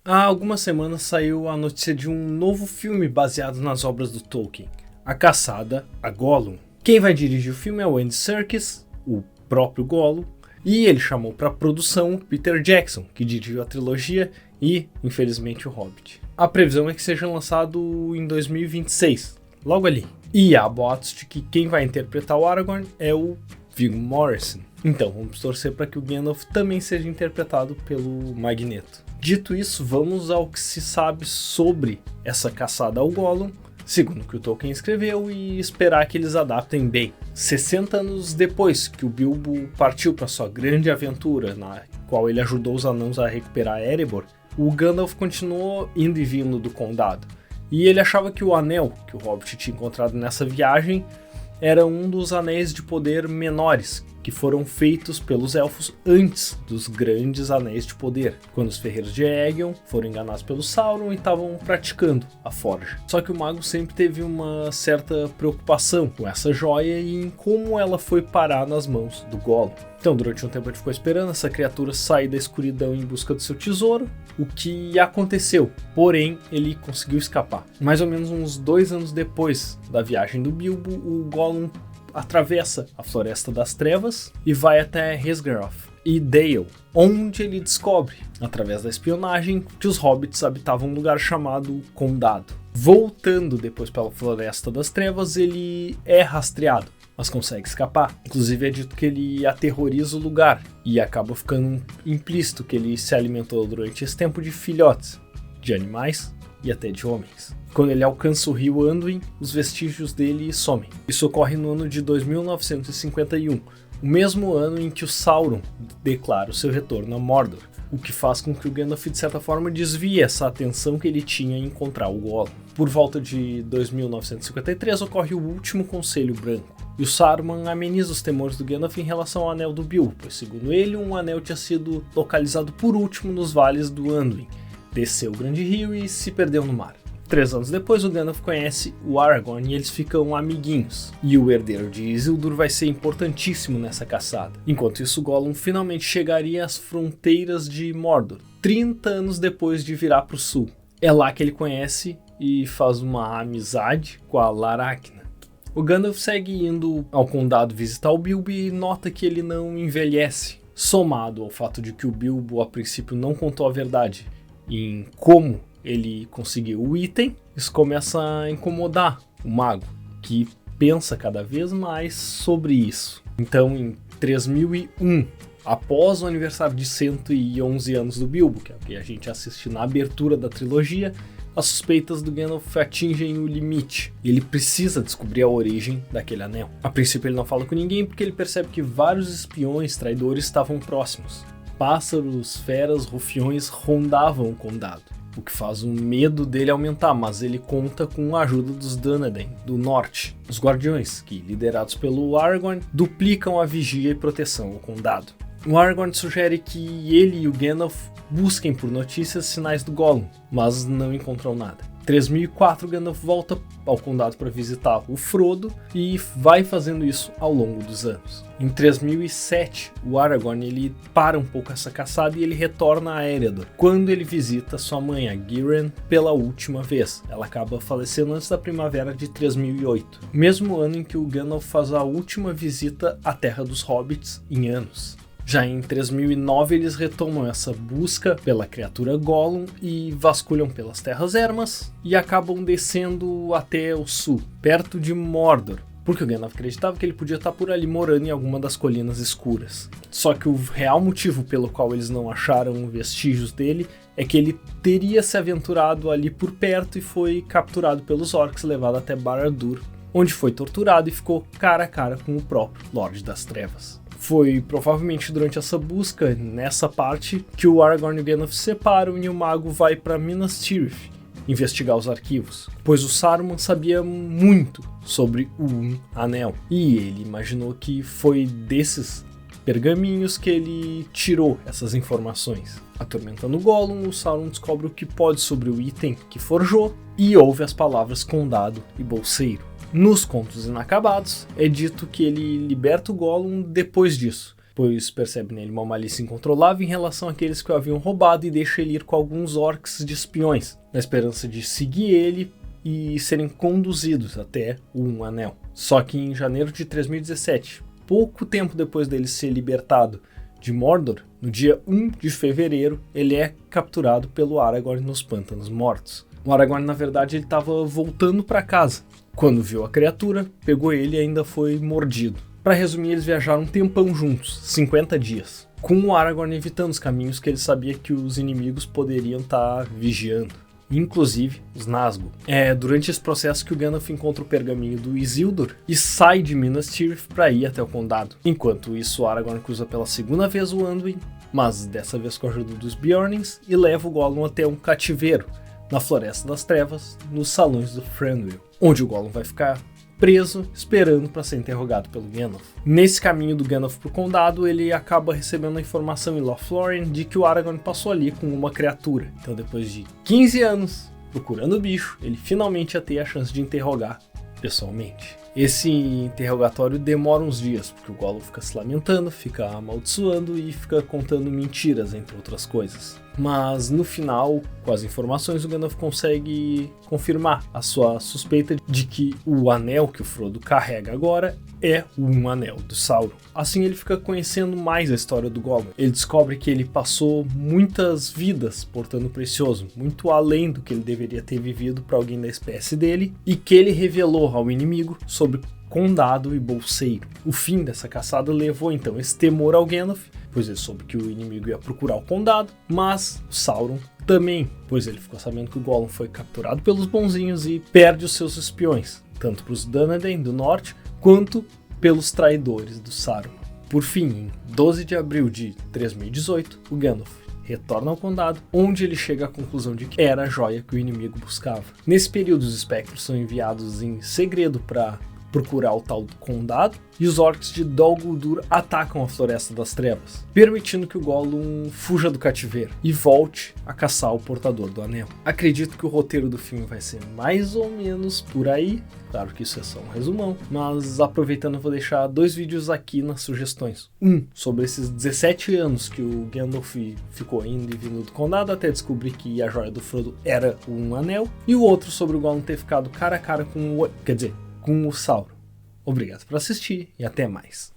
Há algumas semanas saiu a notícia de um novo filme baseado nas obras do Tolkien, A Caçada a Gollum. Quem vai dirigir o filme é o Andy Serkis, o próprio Gollum, e ele chamou para produção Peter Jackson, que dirigiu a trilogia e, infelizmente, o Hobbit. A previsão é que seja lançado em 2026, logo ali. E há boatos de que quem vai interpretar o Aragorn é o Viggo Mortensen. Então, vamos torcer para que o Gandalf também seja interpretado pelo Magneto. Dito isso, vamos ao que se sabe sobre essa caçada ao Gollum, segundo o que o Tolkien escreveu, e esperar que eles adaptem bem. 60 anos depois que o Bilbo partiu para sua grande aventura, na qual ele ajudou os anãos a recuperar Erebor, o Gandalf continuou indo e vindo do condado. E ele achava que o anel que o Hobbit tinha encontrado nessa viagem era um dos anéis de poder menores, que foram feitos pelos elfos antes dos grandes anéis de poder, quando os ferreiros de Eregion foram enganados pelo Sauron e estavam praticando a forja. Só que o mago sempre teve uma certa preocupação com essa joia e em como ela foi parar nas mãos do Gollum. Então, durante um tempo ele ficou esperando essa criatura sair da escuridão em busca do seu tesouro, o que aconteceu, porém ele conseguiu escapar. Mais ou menos uns 2 anos depois da viagem do Bilbo, o Gollum atravessa a Floresta das Trevas e vai até Esgaroth e Dale, onde ele descobre, através da espionagem, que os hobbits habitavam um lugar chamado Condado. Voltando depois pela Floresta das Trevas, ele é rastreado, mas consegue escapar. Inclusive é dito que ele aterroriza o lugar e acaba ficando implícito que ele se alimentou durante esse tempo de filhotes, de animais e até de homens. Quando ele alcança o rio Anduin, os vestígios dele somem. Isso ocorre no ano de 2951, o mesmo ano em que o Sauron declara o seu retorno a Mordor, o que faz com que o Gandalf de certa forma desvie essa atenção que ele tinha em encontrar o Gollum. Por volta de 2953 ocorre o último Conselho Branco, e o Saruman ameniza os temores do Gandalf em relação ao Anel do Bilbo, pois segundo ele, um anel tinha sido localizado por último nos vales do Anduin, desceu o grande rio e se perdeu no mar. 3 anos depois, o Gandalf conhece o Aragorn e eles ficam amiguinhos. E o herdeiro de Isildur vai ser importantíssimo nessa caçada. Enquanto isso, Gollum finalmente chegaria às fronteiras de Mordor, 30 anos depois de virar para o sul. É lá que ele conhece e faz uma amizade com a Laracna. O Gandalf segue indo ao condado visitar o Bilbo e nota que ele não envelhece. Somado ao fato de que o Bilbo a princípio não contou a verdade em como ele conseguiu o item, isso começa a incomodar o mago, que pensa cada vez mais sobre isso. Então, em 3001, após o aniversário de 111 anos do Bilbo, que é o que a gente assiste na abertura da trilogia, as suspeitas do Gandalf atingem o limite. Ele precisa descobrir a origem daquele anel. A princípio ele não fala com ninguém porque ele percebe que vários espiões traidores estavam próximos. Pássaros, feras, rufiões rondavam o condado, o que faz o medo dele aumentar, mas ele conta com a ajuda dos Dúnedain, do norte. Os guardiões, que, liderados pelo Aragorn, duplicam a vigia e proteção ao condado. O Aragorn sugere que ele e o Gandalf busquem por notícias e sinais do Gollum, mas não encontram nada. Em 3004, Gandalf volta ao condado para visitar o Frodo e vai fazendo isso ao longo dos anos. Em 3007, o Aragorn ele para um pouco essa caçada e ele retorna a Eredor, quando ele visita sua mãe, a Ghyran, pela última vez. Ela acaba falecendo antes da primavera de 3008, mesmo ano em que o Gandalf faz a última visita à Terra dos Hobbits em anos. Já em 3009 eles retomam essa busca pela criatura Gollum e vasculham pelas terras ermas e acabam descendo até o sul, perto de Mordor, porque o Gandalf acreditava que ele podia estar por ali morando em alguma das colinas escuras. Só que o real motivo pelo qual eles não acharam vestígios dele é que ele teria se aventurado ali por perto e foi capturado pelos orcs e levado até Barad-dûr, onde foi torturado e ficou cara a cara com o próprio Lorde das Trevas. Foi provavelmente durante essa busca, nessa parte, que o Aragorn e o Gandalf se separam e o mago vai para Minas Tirith investigar os arquivos, pois o Saruman sabia muito sobre o Anel e ele imaginou que foi desses pergaminhos que ele tirou essas informações. Atormentando Gollum, o Sauron descobre o que pode sobre o item que forjou e ouve as palavras Condado e Bolseiro. Nos Contos Inacabados, é dito que ele liberta o Gollum depois disso, pois percebe nele uma malícia incontrolável em relação àqueles que o haviam roubado e deixa ele ir com alguns orcs de espiões, na esperança de seguir ele e serem conduzidos até o Anel. Só que em janeiro de 3017, pouco tempo depois dele ser libertado de Mordor, no dia 1 de fevereiro, ele é capturado pelo Aragorn nos Pântanos Mortos. O Aragorn, na verdade, ele estava voltando para casa. Quando viu a criatura, pegou ele e ainda foi mordido. Para resumir, eles viajaram um tempão juntos, 50 dias, com o Aragorn evitando os caminhos que ele sabia que os inimigos poderiam estar vigiando, inclusive os Nazgûl. É durante esse processo que o Gandalf encontra o pergaminho do Isildur e sai de Minas Tirith para ir até o condado. Enquanto isso, o Aragorn cruza pela segunda vez o Anduin, mas dessa vez com a ajuda dos Beornings, e leva o Gollum até um cativeiro na Floresta das Trevas, nos salões do Thranduil, onde o Gollum vai ficar preso, esperando para ser interrogado pelo Gandalf. Nesse caminho do Gandalf pro condado, ele acaba recebendo a informação em Lothlórien de que o Aragorn passou ali com uma criatura. Então, depois de 15 anos procurando o bicho, ele finalmente ia ter a chance de interrogar pessoalmente. Esse interrogatório demora uns dias, porque o Gollum fica se lamentando, fica amaldiçoando e fica contando mentiras, entre outras coisas. Mas no final, com as informações, o Gandalf consegue confirmar a sua suspeita de que o anel que o Frodo carrega agora é um anel do Sauron. Assim ele fica conhecendo mais a história do Gollum. Ele descobre que ele passou muitas vidas portando o precioso, muito além do que ele deveria ter vivido para alguém da espécie dele, e que ele revelou ao inimigo sobre Condado e Bolseiro. O fim dessa caçada levou então esse temor ao Gandalf, pois ele soube que o inimigo ia procurar o Condado, mas o Sauron também, pois ele ficou sabendo que o Gollum foi capturado pelos bonzinhos e perde os seus espiões, tanto para os Dúnedain do norte, quanto pelos traidores do Saruman. Por fim, em 12 de abril de 3018, o Gandalf retorna ao condado, onde ele chega à conclusão de que era a joia que o inimigo buscava. Nesse período, os espectros são enviados em segredo para procurar o tal do condado, e os orcs de Dol Guldur atacam a Floresta das Trevas, permitindo que o Gollum fuja do cativeiro e volte a caçar o portador do anel. Acredito que o roteiro do filme vai ser mais ou menos por aí, claro que isso é só um resumão, mas aproveitando eu vou deixar 2 vídeos aqui nas sugestões. Um sobre esses 17 anos que o Gandalf ficou indo e vindo do condado até descobrir que a joia do Frodo era um anel, e o outro sobre o Gollum ter ficado cara a cara com o Sauron. Obrigado por assistir e até mais.